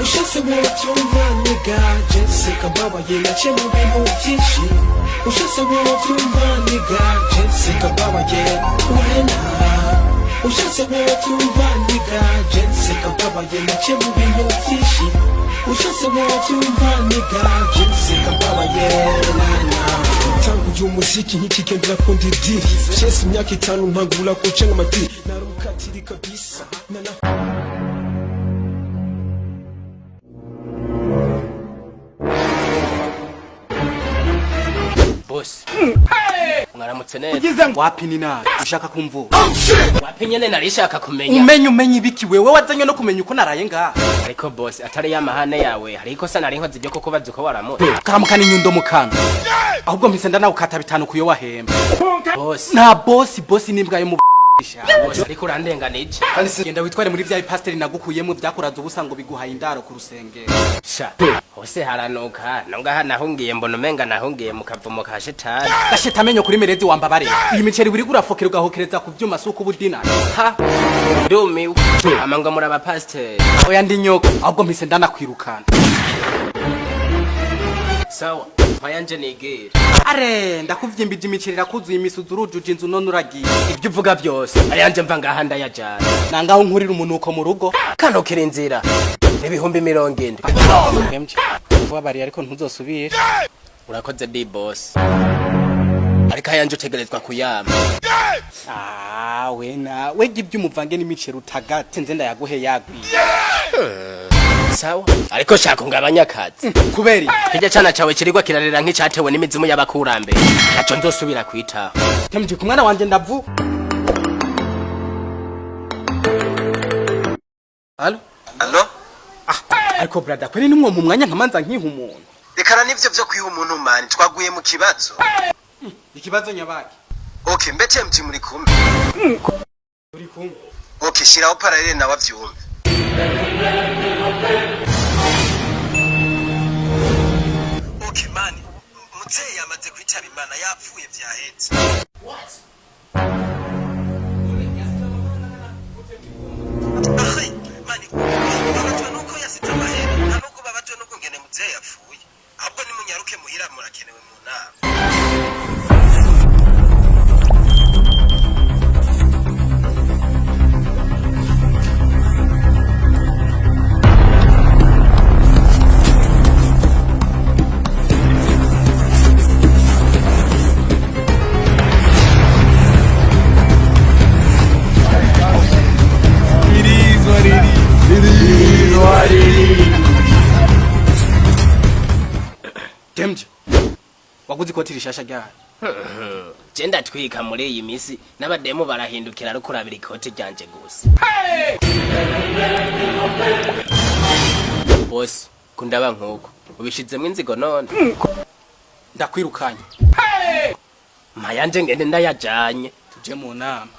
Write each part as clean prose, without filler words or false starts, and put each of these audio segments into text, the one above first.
Ushatse wovyumva niga Jessica mbabaye naciye mu bintu byinshi Ushatse wovyumva niga Jessica mbabaye wena Ushatse wovyumva niga Jessica mbabaye naciye mu bintu byinshi Ushatse wovyumva niga Jessica mbabaye tanguye umuziki nk'ikigendera ku ndidiri Chese imyaka 5 mpangura kucenga amadiri narukatiri kabisa Boss. Mwaramutse neza. Ugize wapi ni nawe ushaka kumvuga? Wapi nyene narishaka kumenya. Umenye ibiki wewe wazanye no kumenya uko naraye ngaha. Ariko boss atari yamahane yawe hari ikosa nari nkoze byo kuko bazi ko waramuta. Karamukana inyundo mukanga. Ahubwo mpise ndana ukata bitanu kuyo wahemba. Boss. Na boss nimbwa yo mu Boss ariko urandenganije. Genda witware muri vya pastor nagukuyemo byakuraza ubusa ngo biguhaye indaro ku rusengero. Sha. Hose haranuka. Nonga nahungiye mbona umenga nahungiye mu kavumo ka shetani. Gashetamenyo kuri merezi wambabare. Iyi miceri buri gurafokera ugahokereza ku byuma suko budina. Ha. Ndumi. Amanga muri aba pastor. Oya ndi nyoko. Ahubwo mpise ndana kwirukana. Sawa. Mayanje nigere. Are ndakuvyimbije imiceri rakuzuye imisuzurujuje inzu none uragiye. Ibyo uvuga byose. Ayanje mva ngaha ndayajana. Nangaho nkurira umunuko mu rugo. Kanokera inzira. Ibihumbi 70. Emje. Vuba bari ariko ntuzosubire. Urakoze di boss. Ariko ayanje utegerezwa kuyama. Wena wege ibyumuvange n'imiceri utagate nze ndayaguhe yagwiye. Sawa. Ariko shaka ungabanya akazi. Kuberi. Kijya cana cawe kirigwa kirarira nk'icyatewe n'imizimu y'abakurambe. Naco ndosubira kwitaho. Temje ku mwana wanje ndavu. Allo? Allo? Ariko brother kweri nimwe mu mwanya nkamanza nkiha umuntu. Rekana nivyo vyo kwiha umuntu mani twaguye mu kibazo. Ikibazo nyabaki. Okay, mbete mti muri kumwe. Uri kumwe. Okay, shiraho parallel na wavyumva. Okay mani, muteye yamaze kwitaba Imana yapfuye vyahetse. What? Mani, babatwa nuko yasita amahera, ntabwo babatwa nuko ngene muteye yapfuye. Ahubwo ni munyaruke muhira murakenewe mu nama. Temje. Waguzi ko tirishasha ryari. Jenda twika muri iyi misi n'abademo barahindukira ari kurabira ikote ryanje gusa. Boss, kundaba nkuko. Ubishizemo inzigo none. Ndakwirukanye. Mayanje ngende ndayajanye. Tuje mu nama.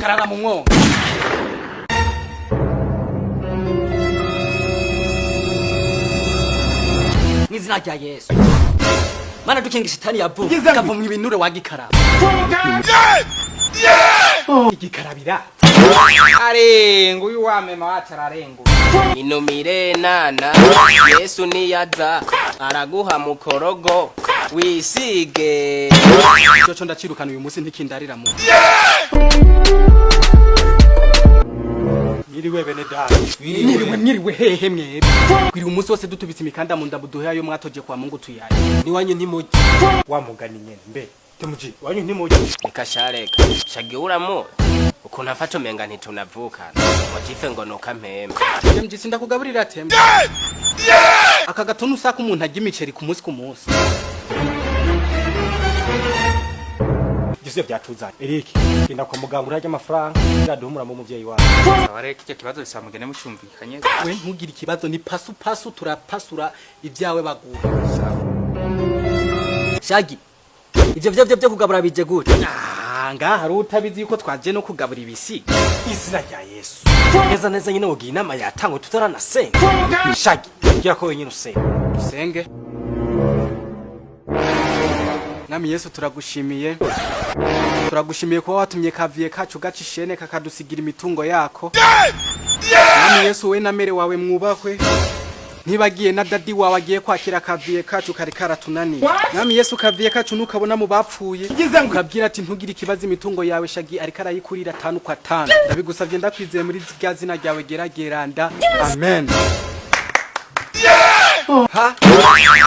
karara mu mwonga. Mwizina rya Yesu. Mana dukinga shitani yavu. Kava mu ibinure wagikaraba. Igikarabira. Arengo uyu wamema watararengo. Inumire nana Yesu niyaza araguha mukorogo wisige. Cyo ndacirukana uyu munsi ntikindarira mu. Mwiriwe bene dada. Mwiriwe hehe mwere. Kwiri umunsi wose dutubitse imikanda mu ndabuduhe ayo mwatoje kwa Mungu tuyaye. Ni wanyu ntimujye. Wa mugani nyene mbe. Temuji wanyu ntimujye. Nikashareka shagi uramo ukuntu afata umenga ntitunavukana mugife ngo nuka mpembe. Mji sindakugaburira tembe. Aka gatonu usaka umuntu ajya imiceri ku munsi ku munsi. Gise byatuzanye. Eric, genda kwa muganga urajya amafaranga iraduhumura mu muvyeyi wawe. Sabareke icyo kibazo bisamugene mucyumvikanye. We ntugire ikibazo ni pasu turapasura ibyawe bagura. Shagi. Ivyo byo kugabura bije gute? Ngaha hari utabizi yuko twaje no kugabura ibisi. Izina rya Yesu. Neza nyine wogira inama yatangwe tutaranasenga. Shagi, gira ko wenyine usenga. Senge. Nami Yesu turagushimiye. Turagushimiye kuba watumye kaviye kacu gaca ishene kakadusigira imitungo yako. Nami Yesu we na mere wawe mwubahwe. Ntibagiye na dadi wawe agiye kwakira kaviye kacu kari karatunaniye. Nami Yesu kaviye kacu nukabona mu bapfuye. Ukabwira ati ntugire ikibazo imitungo yawe Shagi ariko arayikurira 5 kwa 5. Ndabigusavye ndakwizeye muri zirya zina ryawe gerageranda. Amen. Ha?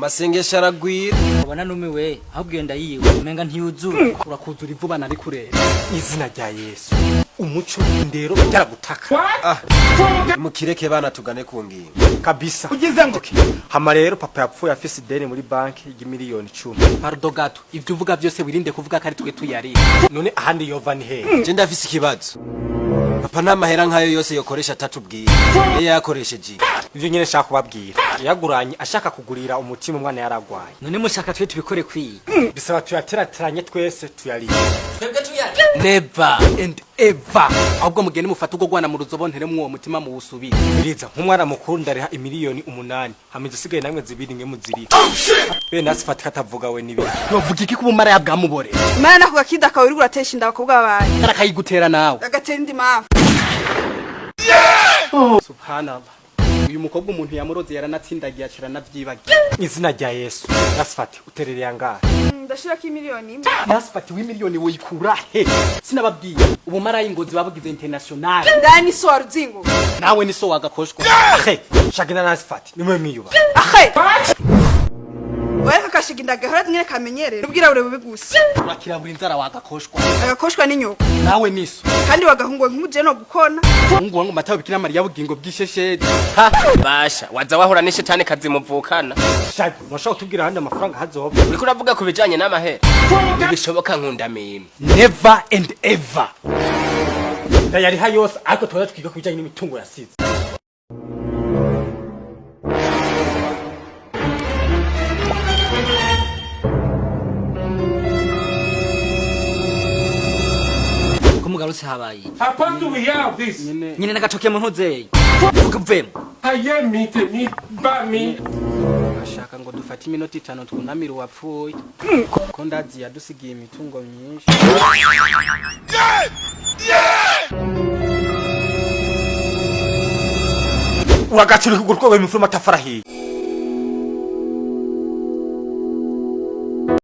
Masengesho aragwira. Ubona numiwe ahubwo ndayiwe umenga ntiyuzura. Urakuzura ivuba nari kurera. Izina rya Yesu. Umuco indero byaragutaka. Mukireke bana tugane ku ngingo. Kabisa. Ugize ngo hama rero papa yapfuye afise ideni muri banki y'imiliyoni 10. Pardon gato. Ivyo uvuga byose wirinde kuvuga kari twe tuyari. None ahandi yova ni he? Je ndafise ikibazo. Papa n'amahera nkayo yose yokoresha atatubwira. Yakoresheje. Ivyo nyene shaka kubabwira. Yaguranye ashaka kugurira umutima umwana yaragwaye. None mushaka twe tubikore kwi. Bisaba tuyaterateranye twese tuyari. Twebwe tuyari. Never and ever. Ahubwo mugende mufata ugo gwana mu ruzobontere mwo mutima mu busubira. Biriza nk'umwana mukuru ndariha imiliyoni 8. Hamize sigaye namwe zibiri nge muziri. Be nasifata katavuga we nibi. Novuga iki kubumara ya bwamubore. Mana nako gakida kawe uri guratesha inda bakobwa babaye. Karakayigutera nawe. Agatera indi mafu. Subhanallah. Uyu mukobwa umuntu yamuroze yaranatsindagiye acira navyibagiye. Izina rya Yesu. Nasifati uterere yangara. Ndashira ki miliyoni. Nasifati w'imiliyoni woyikura he. Sinababwiye. Ubumara y'ingozi babugize international. Ndani so waruzingo. Nawe ni so wagakoshwa. Ahe, shagina nasifati. Nimwe mwiyuba. Ahe. Wewe kakashiginda gahora nyine kamenyerere. Ubwira ure bubigusa. Urakirabura inzara wagakoshwa. Agakoshwa n'inyoko. Nawe niso. Kandi wagahungwe nk'umuje no gukona. Mungu wangu matawe bikira Maria bugingo bwishesheje. Ha basha waza wahura n'ishitani kazimuvukana. Shagi, mwashaka kutubwira handi amafaranga hazova. Uriko uravuga kubijanye n'amahera. Bishoboka nkunda mimi. Never and ever. Ndayari hayose ariko twaza twiga kubijanye n'imitungo yasize. Kumugarutse habaye. How far do we have this? Nyine nagacoke mu ntuzeye. Vuga vemo. Aye mite mi ba mi. Ashaka ngo dufate iminota 5 twunamira uwapfuye. Ko ndazi yadusigiye imitungo myinshi. Wagacuri kugurwa we mifuru matafarahi.